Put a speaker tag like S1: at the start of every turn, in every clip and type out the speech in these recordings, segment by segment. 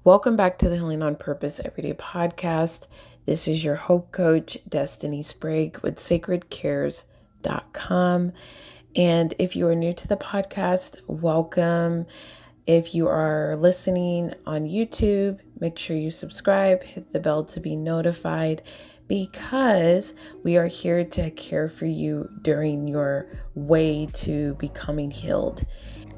S1: Welcome back to the Healing on Purpose Everyday podcast. This is your Hope Coach, Destiny Sprague with SacredCareServices.com. And if you are new to the podcast, welcome. If you are listening on YouTube, make sure you subscribe, hit the bell to be notified, because we are here to care for you during your way to becoming healed.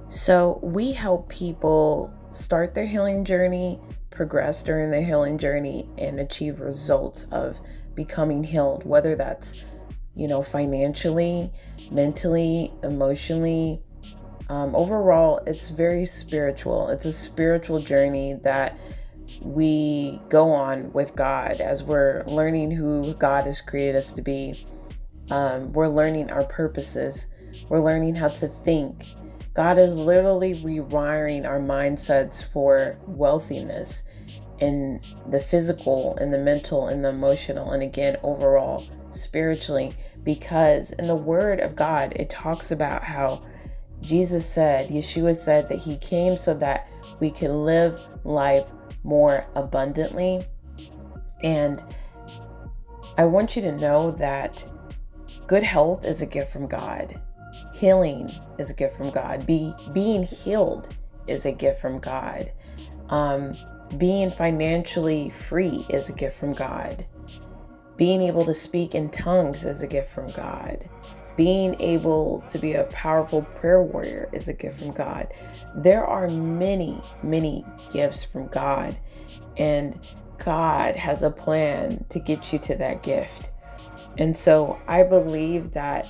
S1: So we help people start their healing journey, progress during their healing journey, and achieve results of becoming healed, whether that's, financially, mentally, emotionally. Overall, it's very spiritual. It's a spiritual journey that we go on with God as we're learning who God has created us to be. We're learning our purposes. We're learning how to think. God is literally rewiring our mindsets for wealthiness in the physical, in the mental, in the emotional, and again, overall, spiritually, because in the Word of God, it talks about how Yeshua said that he came so that we can live life more abundantly. And I want you to know that good health is a gift from God. Healing is a gift from God. Being healed is a gift from God. Being financially free is a gift from God. Being able to speak in tongues is a gift from God. Being able to be a powerful prayer warrior is a gift from God. There are many, many gifts from God, and God has a plan to get you to that gift. And so I believe that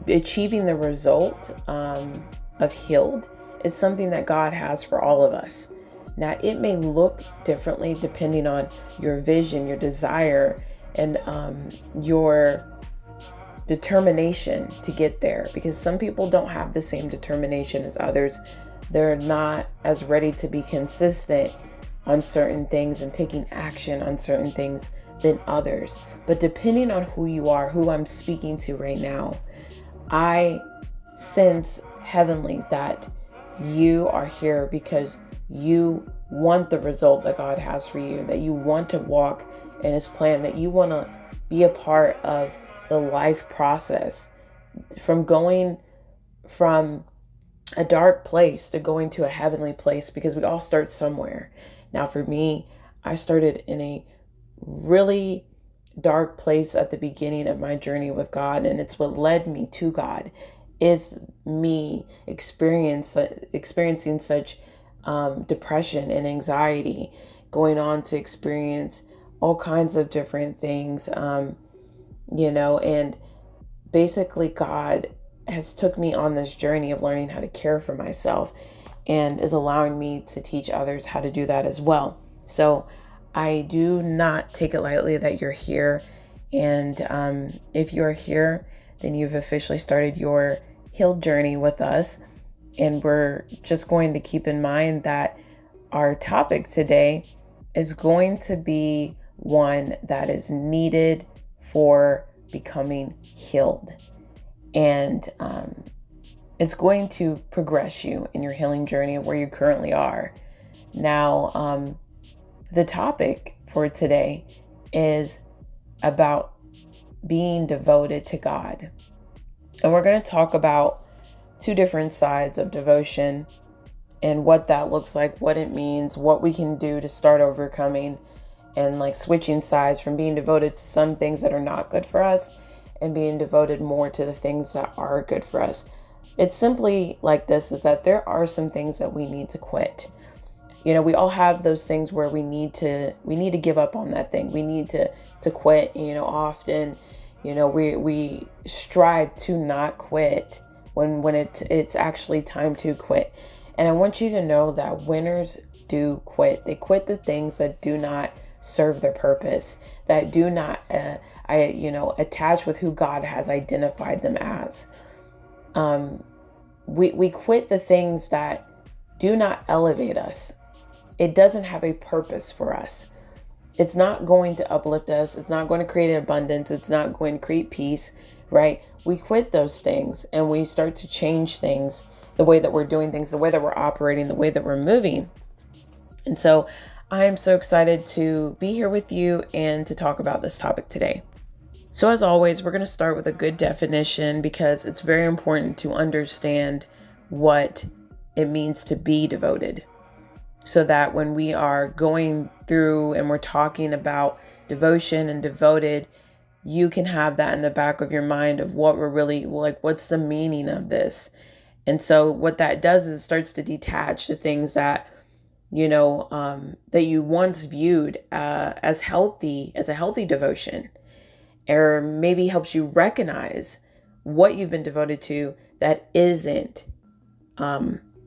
S1: achieving the result of healed is something that God has for all of us. Now, it may look differently depending on your vision, your desire, and your determination to get there, because some people don't have the same determination as others. They're not as ready to be consistent on certain things and taking action on certain things than others. But depending on who you are, who I'm speaking to right now, I sense heavenly that you are here because you want the result that God has for you, that you want to walk in his plan, that you want to be a part of the life process from going from a dark place to going to a heavenly place, because we all start somewhere. Now, for me, I started in a really dark place at the beginning of my journey with God, and it's what led me to God, is me experiencing such depression and anxiety, going on to experience all kinds of different things, and basically God has took me on this journey of learning how to care for myself and is allowing me to teach others how to do that as well. So I do not take it lightly that you're here. And if you're here, then you've officially started your healed journey with us. And we're just going to keep in mind that our topic today is going to be one that is needed for becoming healed. And it's going to progress you in your healing journey of where you currently are. Now, the topic for today is about being devoted to God. And we're going to talk about two different sides of devotion and what that looks like, what it means, what we can do to start overcoming, and like switching sides from being devoted to some things that are not good for us and being devoted more to the things that are good for us. It's simply like this, is that there are some things that we need to quit. We all have those things where we need to give up on that thing. We need to quit. Often, we strive to not quit when it's actually time to quit. And I want you to know that winners do quit. They quit the things that do not serve their purpose, that do not, attach with who God has identified them as. We quit the things that do not elevate us. It doesn't have a purpose for us. It's not going to uplift us. It's not going to create abundance. It's not going to create peace, right? We quit those things and we start to change things, the way that we're doing things, the way that we're operating, the way that we're moving. And so I am so excited to be here with you and to talk about this topic today. So as always, we're going to start with a good definition because it's very important to understand what it means to be devoted, so that when we are going through and we're talking about devotion and devoted, you can have that in the back of your mind of what we're really like, what's the meaning of this? And so what that does is it starts to detach the things that, that you once viewed as a healthy devotion, or maybe helps you recognize what you've been devoted to that isn't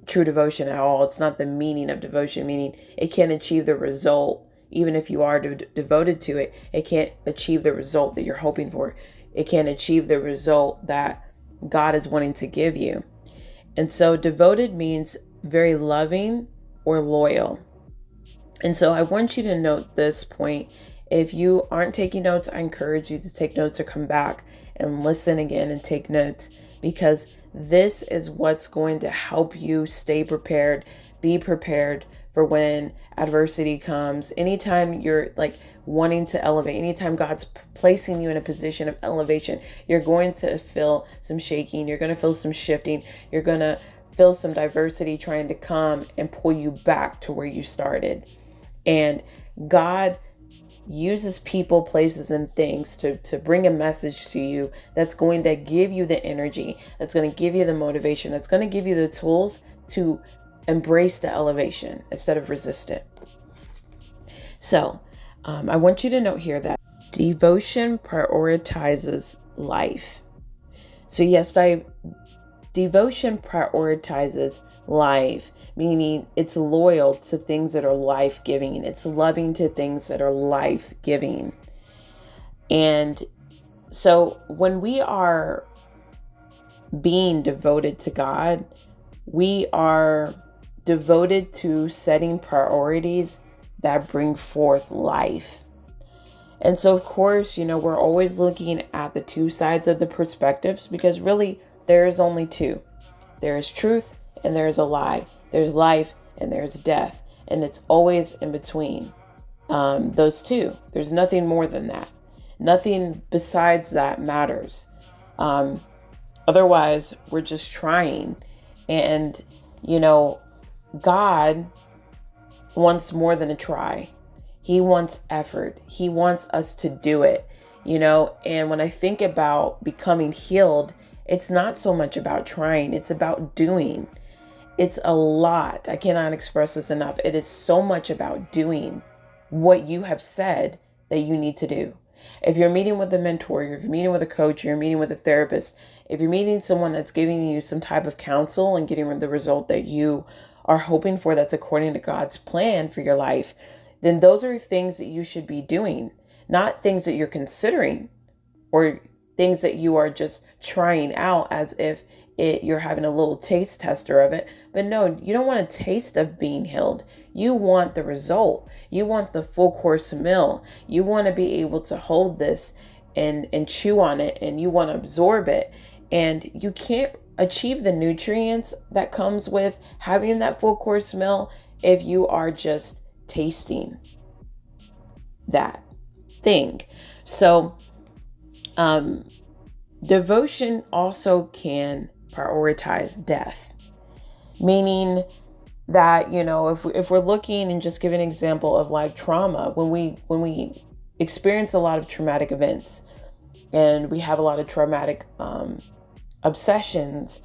S1: true devotion at all. It's not the meaning of devotion, meaning it can't achieve the result. Even if you are devoted to it, it can't achieve the result that you're hoping for. It can't achieve the result that God is wanting to give you. And so devoted means very loving or loyal. And so I want you to note this point. If you aren't taking notes, I encourage you to take notes or come back and listen again and take notes, because this is what's going to help you stay prepared, be prepared for when adversity comes. Anytime you're wanting to elevate, anytime God's placing you in a position of elevation, you're going to feel some shaking. You're going to feel some shifting. You're going to feel some diversity trying to come and pull you back to where you started. And God uses people, places, and things to bring a message to you that's going to give you the energy, that's going to give you the motivation, that's going to give you the tools to embrace the elevation instead of resist it. So I want you to note here that devotion prioritizes life. So yes, devotion prioritizes life, meaning it's loyal to things that are life-giving. It's loving to things that are life-giving. And so when we are being devoted to God, we are devoted to setting priorities that bring forth life. And so, of course, we're always looking at the two sides of the perspectives, because really there is only two. There is truth and there is a lie. There's life and there's death. And it's always in between those two. There's nothing more than that. Nothing besides that matters. Otherwise, we're just trying. And, God wants more than a try. He wants effort. He wants us to do it, And when I think about becoming healed, it's not so much about trying. It's about doing. It's a lot. I cannot express this enough. It is so much about doing what you have said that you need to do. If you're meeting with a mentor, if you're meeting with a coach, you're meeting with a therapist, if you're meeting someone that's giving you some type of counsel and getting the result that you are hoping for, that's according to God's plan for your life, then those are things that you should be doing, not things that you're considering or things that you are just trying out as if you're having a little taste tester of it. But no, you don't want a taste of being healed. You want the result. You want the full course meal. You want to be able to hold this and chew on it, and you want to absorb it. And you can't achieve the nutrients that comes with having that full course meal if you are just tasting that thing. So, devotion also can prioritize death, meaning that, if we're looking and just give an example of trauma, when we experience a lot of traumatic events and we have a lot of traumatic obsessions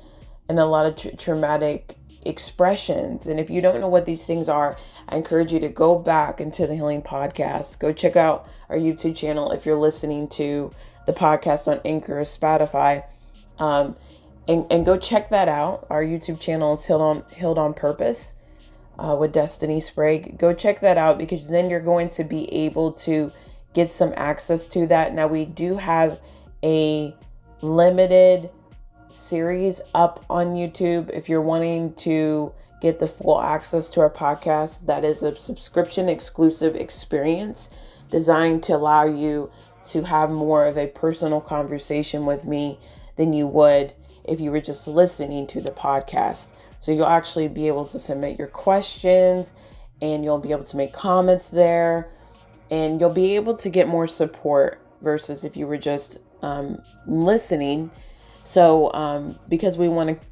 S1: and a lot of traumatic expressions. And if you don't know what these things are, I encourage you to go back into the Healing Podcast. Go check out our YouTube channel if you're listening to the podcast on Anchor or Spotify. And go check that out. Our YouTube channel is Healed on Purpose with Destiny Sprague. Go check that out, because then you're going to be able to get some access to that. Now, we do have a limited series up on YouTube. If you're wanting to get the full access to our podcast, that is a subscription exclusive experience designed to allow you to have more of a personal conversation with me than you would if you were just listening to the podcast. So you'll actually be able to submit your questions and you'll be able to make comments there, and you'll be able to get more support versus if you were just listening. So because we want to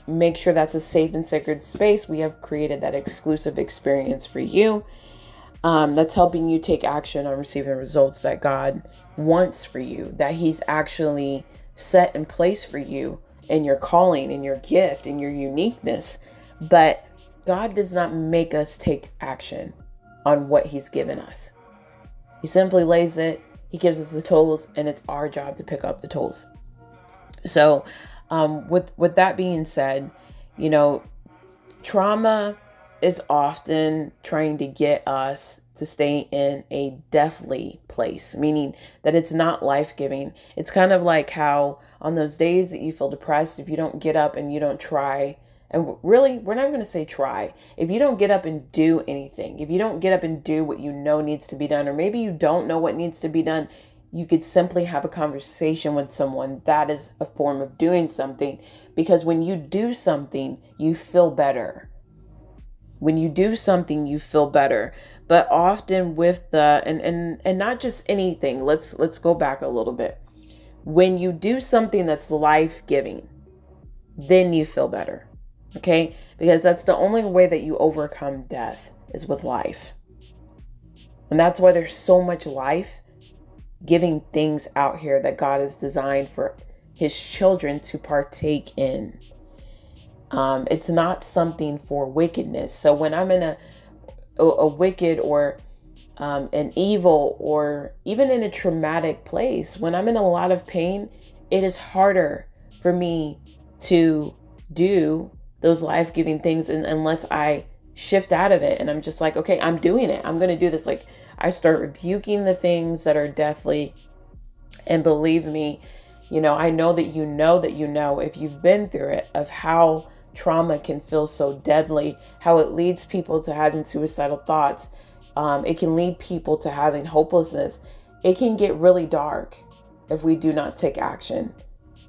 S1: make sure that's a safe and sacred space, we have created that exclusive experience for you. That's helping you take action on receiving the results that God wants for you, that He's actually set in place for you and your calling and your gift and your uniqueness. But God does not make us take action on what He's given us. He simply lays it, He gives us the tools, and it's our job to pick up the tools. So with that being said, trauma is often trying to get us to stay in a deathly place, meaning that it's not life-giving. It's kind of like how on those days that you feel depressed, if you don't get up and you don't try, and really, we're not going to say try. If you don't get up and do anything, if you don't get up and do what you know needs to be done, or maybe you don't know what needs to be done, you could simply have a conversation with someone. That is a form of doing something, because when you do something, you feel better. When you do something, you feel better. But often with the, and not just anything, let's go back a little bit. When you do something that's life-giving, then you feel better. Okay? Because that's the only way that you overcome death is with life. And that's why there's so much life-giving things out here that God has designed for His children to partake in. It's not something for wickedness. So when I'm in a wicked or an evil or even in a traumatic place, when I'm in a lot of pain, it is harder for me to do those life-giving things unless I shift out of it and I'm just like, okay, I'm doing it. I'm going to do this. Like I start rebuking the things that are deathly. And believe me, I know that if you've been through it, of how trauma can feel so deadly, how it leads people to having suicidal thoughts. It can lead people to having hopelessness. It can get really dark if we do not take action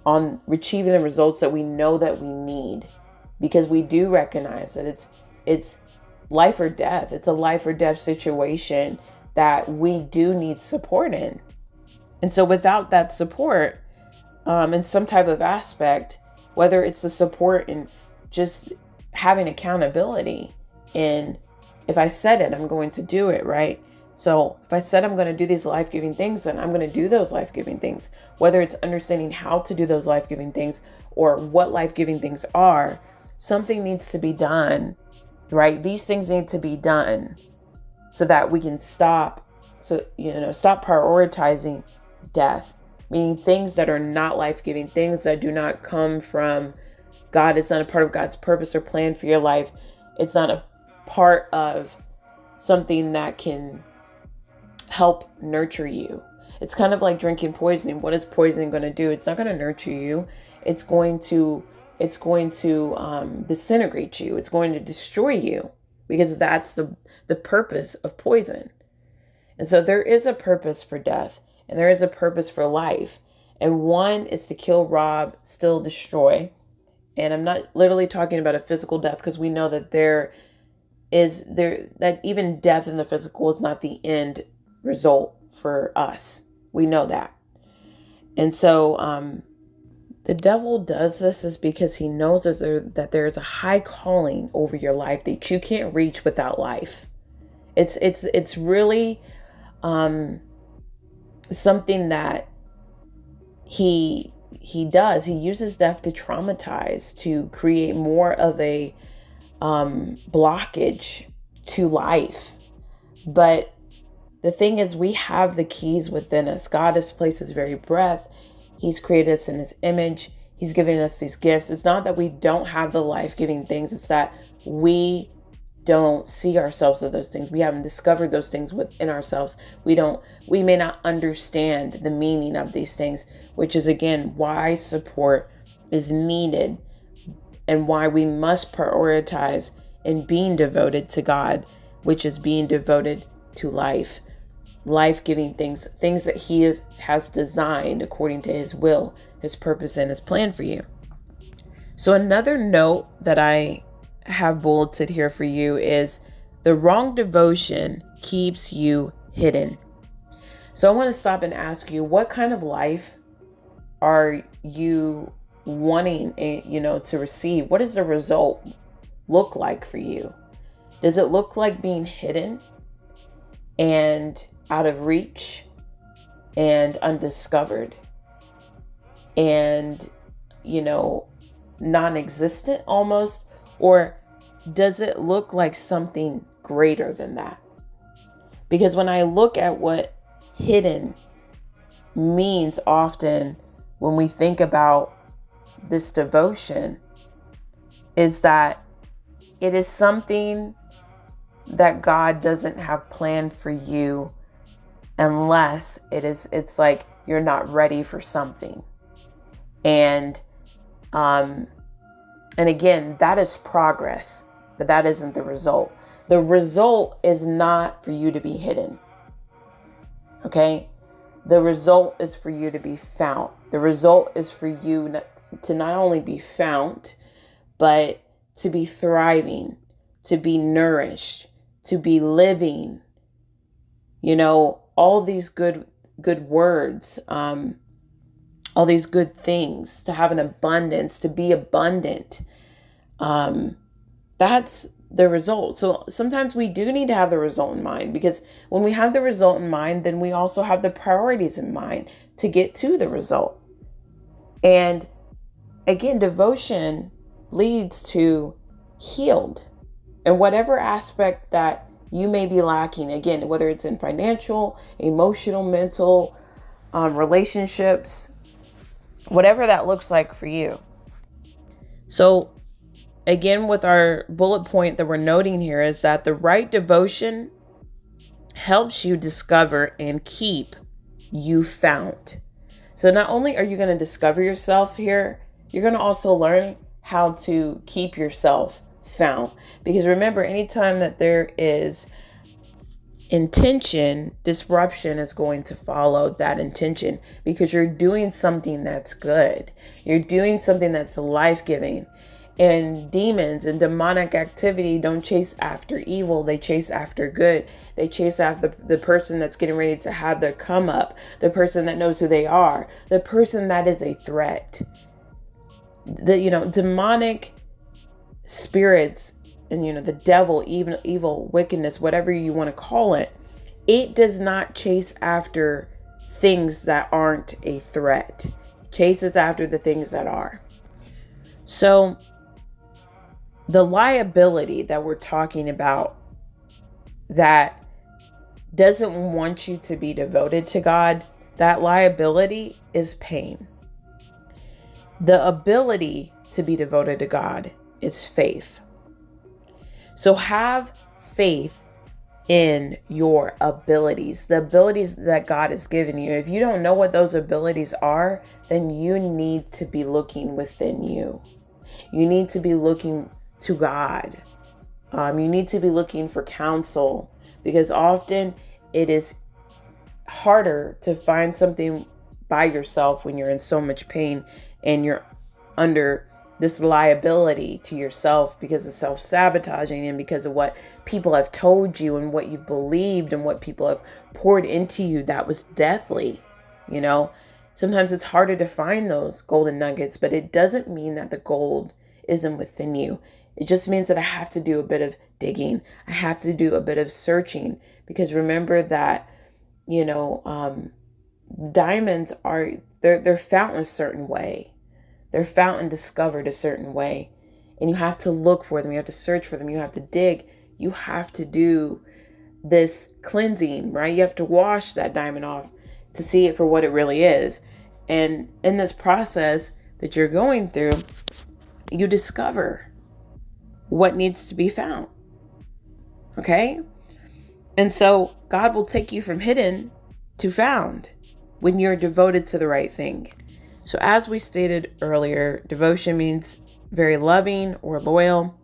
S1: on achieving the results that we know that we need, because we do recognize that it's life or death. It's a life or death situation that we do need support in. And so without that support, in some type of aspect, whether it's the support in just having accountability, and if I said it, I'm going to do it, right? So if I said I'm going to do these life-giving things, then I'm going to do those life-giving things, whether it's understanding how to do those life-giving things or what life-giving things are. Something needs to be done, right? These things need to be done so that we can stop prioritizing death, meaning things that are not life-giving, things that do not come from God. It's not a part of God's purpose or plan for your life. It's not a part of something that can help nurture you. It's kind of like drinking poisoning. What is poisoning going to do? It's not going to nurture you. It's going to disintegrate you. It's going to destroy you, because that's the purpose of poison. And so there is a purpose for death, and there is a purpose for life. And one is to kill, rob, steal, destroy. And I'm not literally talking about a physical death, because we know that that even death in the physical is not the end result for us. We know that. And so the devil does this is because he knows that there is a high calling over your life that you can't reach without life. It's really something that he does. He uses death to traumatize, to create more of a blockage to life. But the thing is, we have the keys within us. God has placed His very breath. He's created us in His image. He's given us these gifts. It's not that we don't have the life-giving things. It's that we don't see ourselves as those things. We haven't discovered those things within ourselves. We may not understand the meaning of these things, which is again why support is needed and why we must prioritize in being devoted to God, which is being devoted to life-giving things that He has designed according to His will, His purpose, and His plan for you. So another note that I have bulleted here for you is The wrong devotion keeps you hidden. So I want to stop and ask you, what kind of life are you wanting, to receive? What does the result look like for you? Does it look like being hidden and out of reach and undiscovered and, non-existent almost? Or does it look like something greater than that? Because when I look at what hidden means often when we think about this devotion, is that it is something that God doesn't have planned for you unless it's like you're not ready for something. And again, that is progress, but that isn't the result. The result is not for you to be hidden. Okay? The result is for you to be found. The result is for you to not only be found, but to be thriving, to be nourished, to be living. All these good words, all these good things, to have an abundance, to be abundant. That's the result. So sometimes we do need to have the result in mind, because when we have the result in mind, then we also have the priorities in mind to get to the result. And again, devotion leads to healed. And whatever aspect that you may be lacking, again, whether it's in financial, emotional, mental, relationships, whatever that looks like for you. So again, with our bullet point that we're noting here is that the right devotion helps you discover and keep you found. So not only are you going to discover yourself here, you're going to also learn how to keep yourself found. Because remember, anytime that there is intention, disruption is going to follow that intention, because you're doing something that's good. You're doing something that's life-giving. And demons and demonic activity don't chase after evil. They chase after good. They chase after the person that's getting ready to have their come up, the person that knows who they are, the person that is a threat. Demonic spirits and, the devil, even evil, wickedness, whatever you want to call it, it does not chase after things that aren't a threat. It chases after the things that are. So the liability that we're talking about that doesn't want you to be devoted to God, that liability is pain. The ability to be devoted to God is faith. So have faith in your abilities, the abilities that God has given you. If you don't know what those abilities are, then you need to be looking within you. You need to be looking to God. You need to be looking for counsel, because often it is harder to find something by yourself when you're in so much pain and you're under this liability to yourself because of self-sabotaging and because of what people have told you and what you've believed and what people have poured into you that was deathly. Sometimes it's harder to find those golden nuggets, but it doesn't mean that the gold isn't within you. It just means that I have to do a bit of digging. I have to do a bit of searching, because remember that, diamonds they're found a certain way. They're found and discovered a certain way. And you have to look for them. You have to search for them. You have to dig. You have to do this cleansing, right? You have to wash that diamond off to see it for what it really is. And in this process that you're going through, you discover what needs to be found. Okay? And so God will take you from hidden to found when you're devoted to the right thing. So as we stated earlier, devotion means very loving or loyal.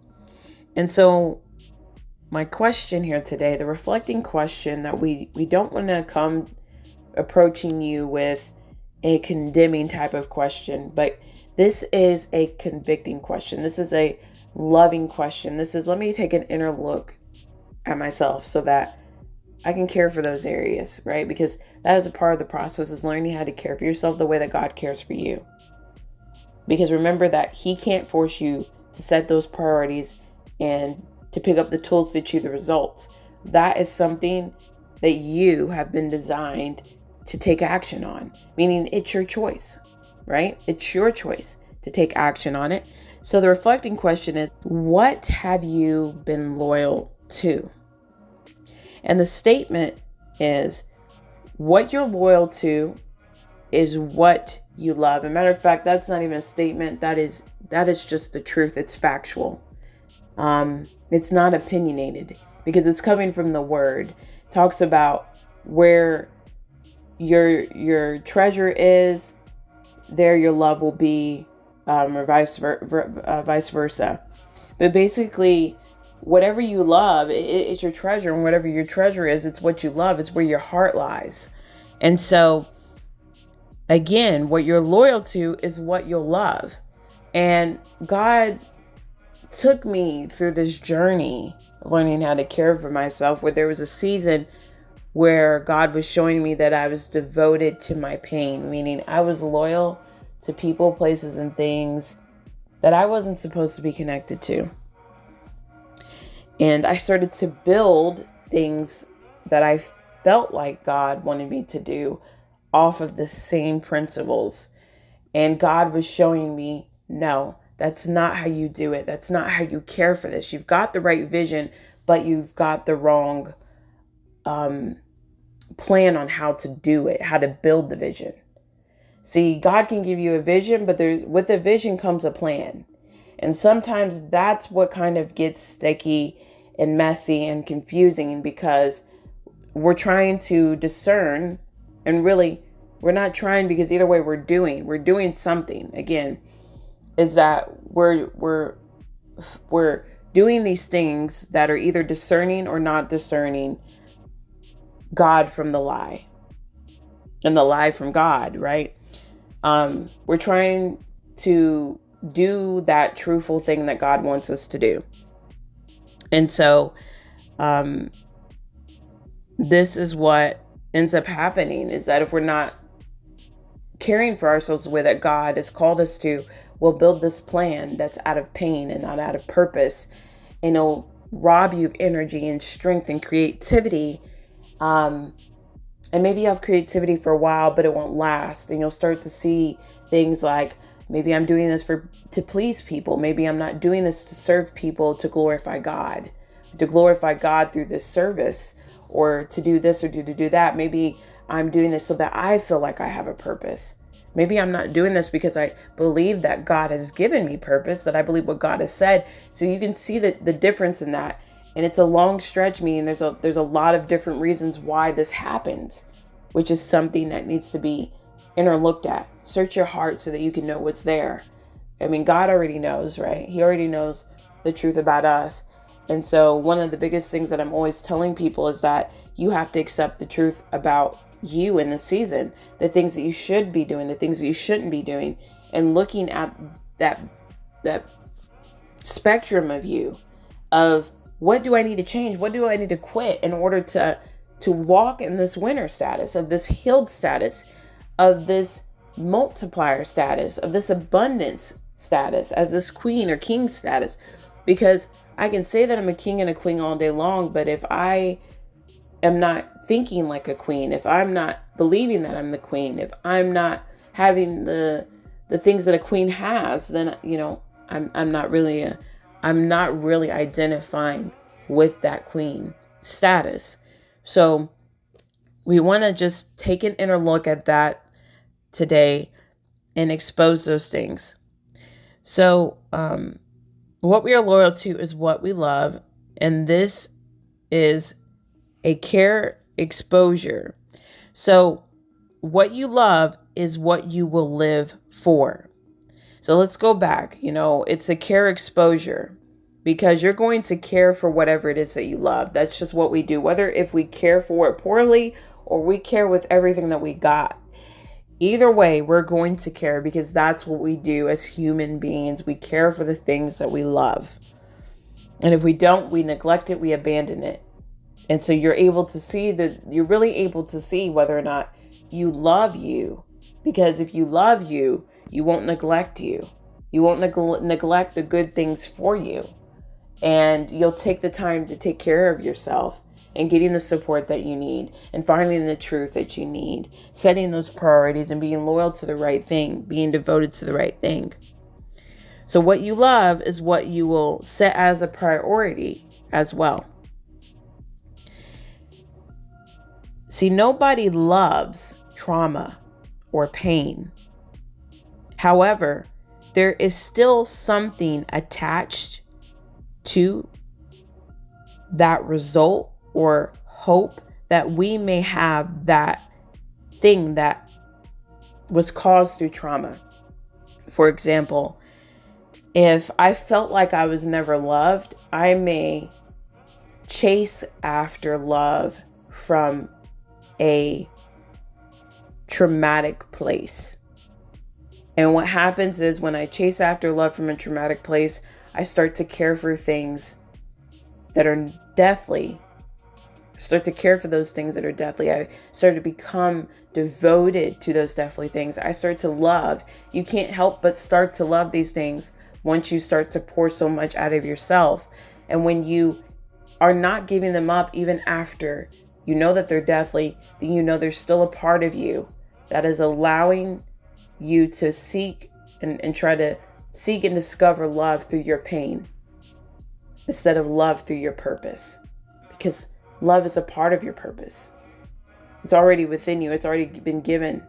S1: And so my question here today, the reflecting question, that we don't want to come approaching you with a condemning type of question, but this is a convicting question. This is a loving question. This is, let me take an inner look at myself so that I can care for those areas, right? Because that is a part of the process, is learning how to care for yourself the way that God cares for you. Because remember that He can't force you to set those priorities and to pick up the tools to achieve the results. That is something that you have been designed to take action on, meaning it's your choice, right? It's your choice to take action on it. So the reflecting question is, what have you been loyal to? And the statement is, what you're loyal to is what you love. As a matter of fact, that's not even a statement. That is just the truth. It's factual. It's not opinionated because it's coming from the word. It talks about where your treasure is, there your love will be, or vice versa. But basically, whatever you love, it's your treasure, and whatever your treasure is, it's what you love. It's where your heart lies. And so, again, what you're loyal to is what you'll love. And God took me through this journey of learning how to care for myself, where there was a season where God was showing me that I was devoted to my pain, meaning I was loyal to people, places, and things that I wasn't supposed to be connected to. And I started to build things that I felt like God wanted me to do off of the same principles. And God was showing me, no, that's not how you do it. That's not how you care for this. You've got the right vision, but you've got the wrong plan on how to do it, how to build the vision. See, God can give you a vision, but with a vision comes a plan. And sometimes that's what kind of gets sticky and messy and confusing, because we're trying to discern, and really we're not trying, because either way we're doing something. Again, is that we're doing these things that are either discerning or not discerning God from the lie, and the lie from God, right? We're trying to do that truthful thing that God wants us to do. And so this is what ends up happening, is that if we're not caring for ourselves the way that God has called us to, we'll build this plan that's out of pain and not out of purpose. And it'll rob you of energy and strength and creativity. And maybe you have creativity for a while, but it won't last. And you'll start to see things like, maybe I'm doing this to please people. Maybe I'm not doing this to serve people, to glorify God through this service, or to do this or to do that. Maybe I'm doing this so that I feel like I have a purpose. Maybe I'm not doing this because I believe that God has given me purpose, that I believe what God has said. So you can see the difference in that. And it's a long stretch, meaning there's a lot of different reasons why this happens, which is something that needs to be interlooked at. Search your heart so that you can know what's there. I mean, God already knows, right? He already knows the truth about us. And so one of the biggest things that I'm always telling people is that you have to accept the truth about you in this season, the things that you should be doing, the things that you shouldn't be doing, and looking at that spectrum of you, of what do I need to change? What do I need to quit in order to walk in this winner status, of this healed status, of this multiplier status, of this abundance status, as this queen or king status? Because I can say that I'm a king and a queen all day long, but if I am not thinking like a queen, if I'm not believing that I'm the queen, if I'm not having the things that a queen has, then, you know, I'm not really identifying with that queen status. So we want to just take an inner look at that today and expose those things. So what we are loyal to is what we love. And this is a care exposure. So what you love is what you will live for. So let's go back. It's a care exposure, because you're going to care for whatever it is that you love. That's just what we do, whether if we care for it poorly or we care with everything that we got. Either way, we're going to care, because that's what we do as human beings. We care for the things that we love. And if we don't, we neglect it, we abandon it. And so you're really able to see whether or not you love you. Because if you love you, you won't neglect you. You won't neglect the good things for you. And you'll take the time to take care of yourself and getting the support that you need and finding the truth that you need, setting those priorities and being loyal to the right thing, being devoted to the right thing. So what you love is what you will set as a priority as well. See, nobody loves trauma or pain. However, there is still something attached to that result or hope that we may have that thing that was caused through trauma. For example, if I felt like I was never loved, I may chase after love from a traumatic place. And what happens is when I chase after love from a traumatic place, I start to care for things that are deathly. I start to care for those things that are deathly. I start to become devoted to those deathly things. I start to love. You can't help but start to love these things once you start to pour so much out of yourself. And when you are not giving them up, even after you know that they're deathly, then you know there's still a part of you that is allowing you to seek and try to seek and discover love through your pain instead of love through your purpose. Because love is a part of your purpose. It's already within you. It's already been given.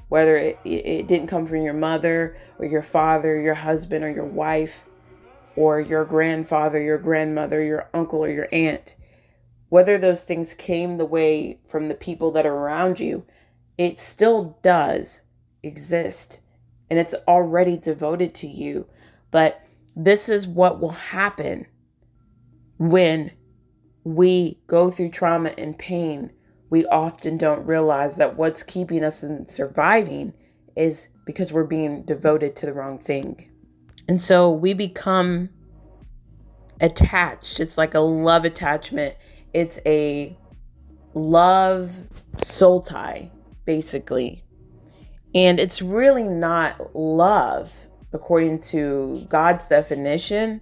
S1: Whether it didn't come from your mother or your father, your husband or your wife, or your grandfather, your grandmother, your uncle or your aunt. Whether those things came the way from the people that are around you, it still does exist. And it's already devoted to you. But this is what will happen when we go through trauma and pain. We often don't realize that what's keeping us in surviving is because we're being devoted to the wrong thing. And so we become attached. It's like a love attachment. It's a love soul tie, basically. And it's really not love according to God's definition,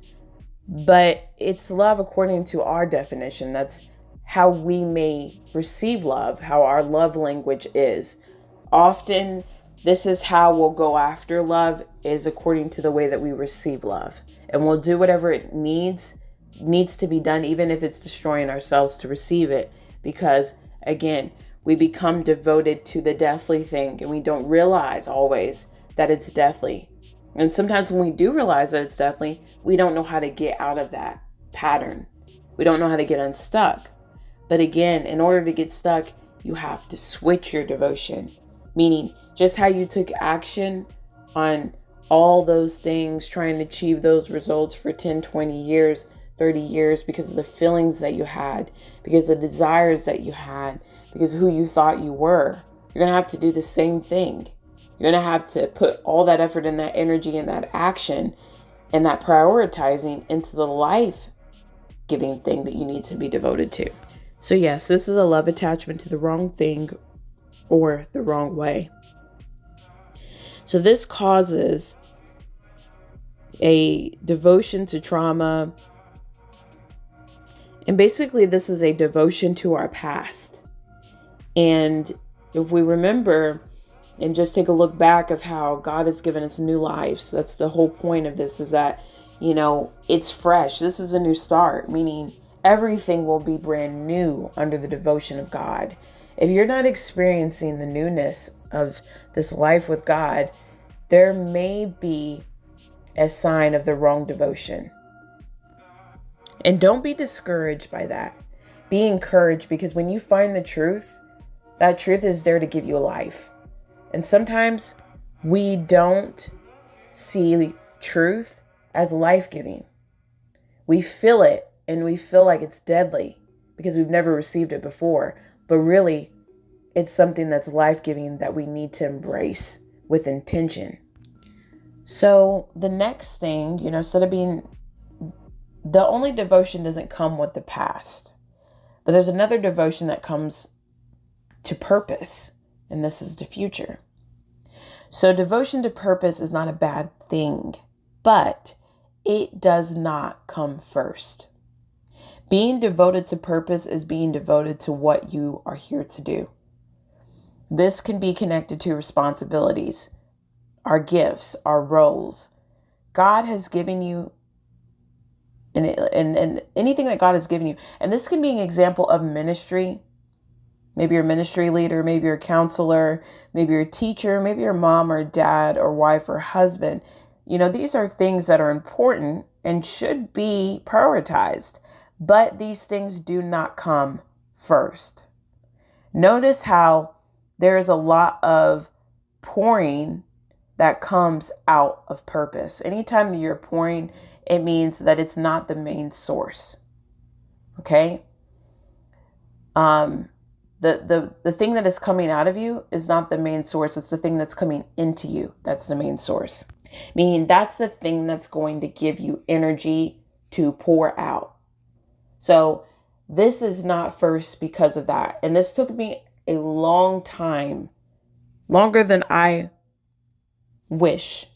S1: but it's love according to our definition. That's how we may receive love, how our love language is. Often, this is how we'll go after love, is according to the way that we receive love. And we'll do whatever it needs to be done, even if it's destroying ourselves to receive it. Because, again, we become devoted to the deathly thing, and we don't realize always that it's deathly. And sometimes when we do realize that it's deathly, we don't know how to get out of that pattern. We don't know how to get unstuck. But again, in order to get stuck, you have to switch your devotion. Meaning, just how you took action on all those things, trying to achieve those results for 10, 20 years, 30 years, because of the feelings that you had, because of the desires that you had, because of who you thought you were. You're going to have to do the same thing. You're going to have to put all that effort and that energy and that action and that prioritizing into the life-giving thing that you need to be devoted to. So yes, this is a love attachment to the wrong thing or the wrong way. So this causes a devotion to trauma. And basically this is a devotion to our past. And if we remember and just take a look back of how God has given us new lives, that's the whole point of this, is that, it's fresh. This is a new start, meaning everything will be brand new under the devotion of God. If you're not experiencing the newness of this life with God, there may be a sign of the wrong devotion. And don't be discouraged by that. Be encouraged, because when you find the truth, that truth is there to give you life. And sometimes we don't see truth as life-giving. We feel it and we feel like it's deadly because we've never received it before. But really, it's something that's life-giving that we need to embrace with intention. So the next thing, instead of being, the only devotion doesn't come with the past, But there's another devotion that comes to purpose, and this is the future. So devotion to purpose is not a bad thing, but it does not come first. Being devoted to purpose is being devoted to what you are here to do. This can be connected to responsibilities, our gifts, our roles. God has given you, and anything that God has given you. And this can be an example of ministry. Maybe you're a ministry leader, maybe you're a counselor, maybe you're a teacher, maybe you're a mom or dad or wife or husband. These are things that are important and should be prioritized, but these things do not come first. Notice how there is a lot of pouring that comes out of purpose. Anytime that you're pouring, it means that it's not the main source. Okay? The thing that is coming out of you is not the main source. It's the thing that's coming into you. That's the main source. Meaning that's the thing that's going to give you energy to pour out. So this is not first because of that. And this took me a long time, longer than I wish.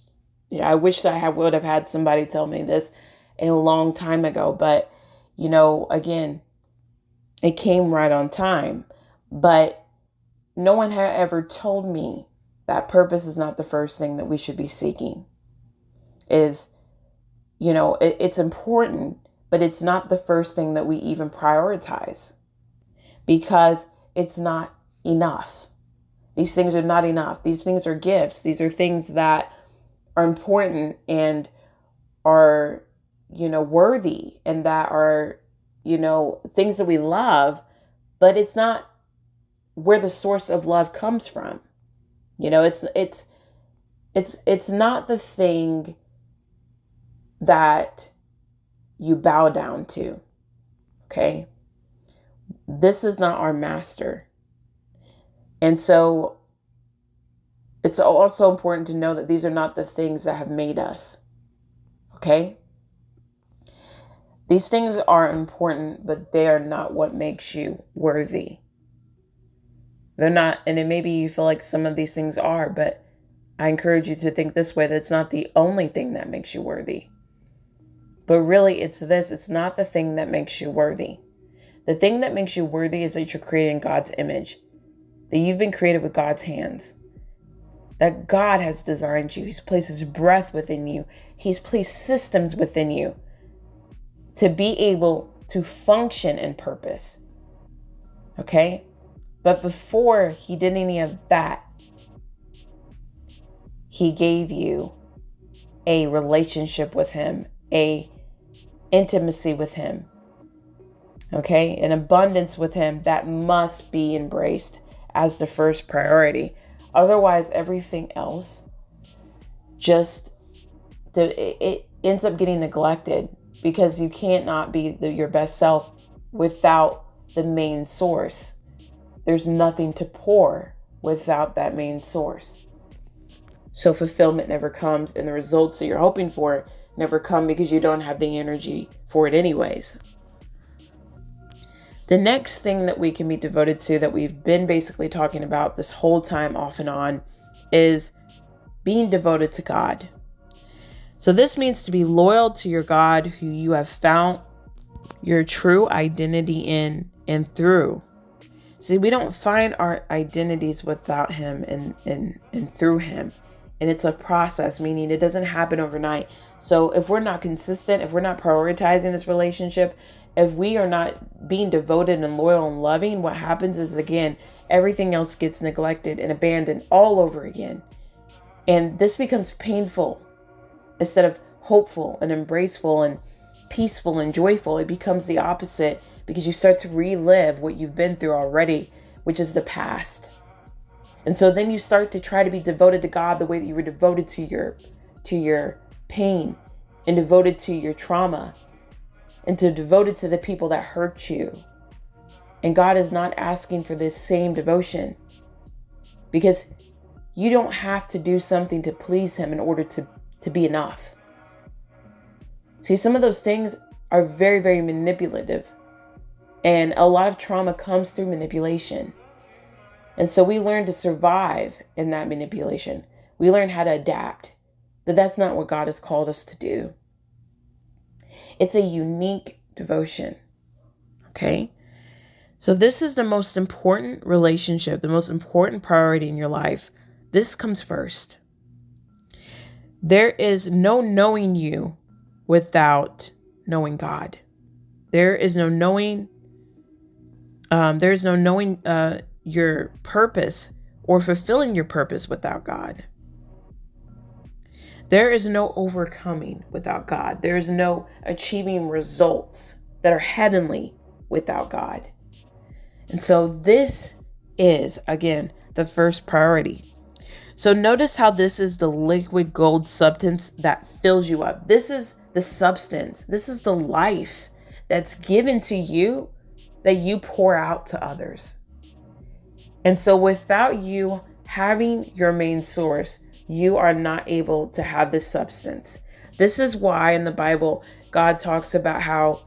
S1: I wish that I would have had somebody tell me this a long time ago. But, again, it came right on time. But no one had ever told me that purpose is not the first thing that we should be seeking. It's important, but it's not the first thing that we even prioritize, because it's not enough. These things are not enough. These things are gifts. These are things that are important and are, worthy, and that are, things that we love, but it's not where the source of love comes from. It's not the thing that you bow down to. Okay? This is not our master. And so it's also important to know that these are not the things that have made us. Okay? These things are important, but they are not what makes you worthy. They're not, and it maybe you feel like some of these things are, but I encourage you to think this way, that it's not the only thing that makes you worthy. But really, it's this. It's not the thing that makes you worthy. The thing that makes you worthy is that you're created in God's image, that you've been created with God's hands, that God has designed you. He's placed His breath within you. He's placed systems within you to be able to function in purpose. Okay? But before He did any of that, He gave you a relationship with Him, a intimacy with Him, okay? An abundance with Him that must be embraced as the first priority. Otherwise, everything else it ends up getting neglected, because you can't not be your best self without the main source. There's nothing to pour without that main source. So fulfillment never comes, and the results that you're hoping for never come, because you don't have the energy for it anyways. The next thing that we can be devoted to, that we've been basically talking about this whole time off and on, is being devoted to God. So this means to be loyal to your God, who you have found your true identity in and through. See, we don't find our identities without Him and through Him. And it's a process, meaning it doesn't happen overnight. So if we're not consistent, if we're not prioritizing this relationship, if we are not being devoted and loyal and loving, what happens is, again, everything else gets neglected and abandoned all over again. And this becomes painful instead of hopeful and embraceful and peaceful and joyful. It becomes the opposite, because you start to relive what you've been through already, which is the past. And so then you start to try to be devoted to God the way that you were devoted to your pain, and devoted to your trauma, and devoted to the people that hurt you. And God is not asking for this same devotion, because you don't have to do something to please Him in order to be enough. See, some of those things are very, very manipulative. And a lot of trauma comes through manipulation. And so we learn to survive in that manipulation. We learn how to adapt. But that's not what God has called us to do. It's a unique devotion. Okay? So this is the most important relationship, the most important priority in your life. This comes first. There is no knowing you without knowing God. There is no knowing your purpose or fulfilling your purpose without God. There is no overcoming without God. There is no achieving results that are heavenly without God. And so this is, again, the first priority. So notice how this is the liquid gold substance that fills you up. This is the substance. This is the life that's given to you that you pour out to others. And so without you having your main source, you are not able to have this substance. This is why in the Bible, God talks about how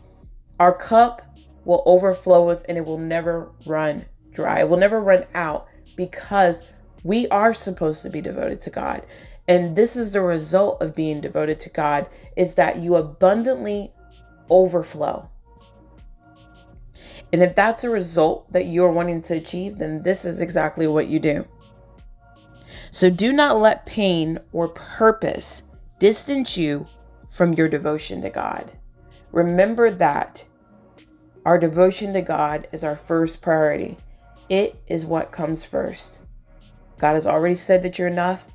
S1: our cup will overflow with and it will never run dry. It will never run out because we are supposed to be devoted to God. And this is the result of being devoted to God, is that you abundantly overflow. And if that's a result that you're wanting to achieve, then this is exactly what you do. So do not let pain or purpose distance you from your devotion to God. Remember that our devotion to God is our first priority. It is what comes first. God has already said that you're enough.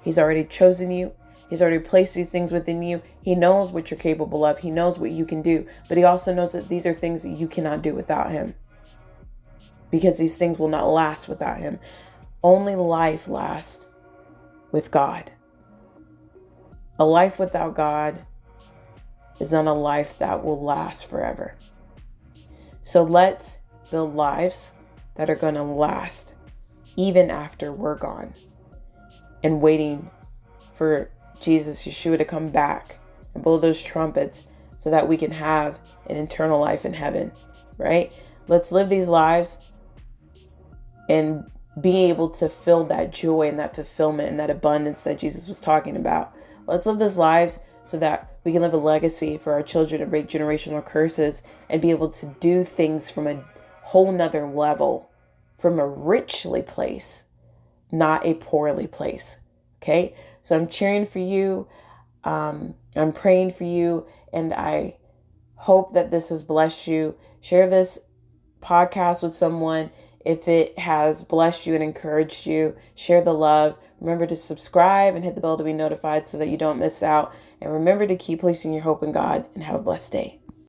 S1: He's already chosen you. He's already placed these things within you. He knows what you're capable of. He knows what you can do. But he also knows that these are things that you cannot do without him, because these things will not last without him. Only life lasts with God. A life without God is not a life that will last forever. So let's build lives that are going to last even after we're gone, and waiting for Jesus, Yeshua, to come back and blow those trumpets so that we can have an eternal life in heaven, right? Let's live these lives and be able to feel that joy and that fulfillment and that abundance that Jesus was talking about. Let's live these lives so that we can live a legacy for our children and break generational curses and be able to do things from a whole nother level, from a richly place, not a poorly place. Okay? So I'm cheering for you. I'm praying for you. And I hope that this has blessed you. Share this podcast with someone if it has blessed you and encouraged you. Share the love. Remember to subscribe and hit the bell to be notified so that you don't miss out. And remember to keep placing your hope in God, and have a blessed day.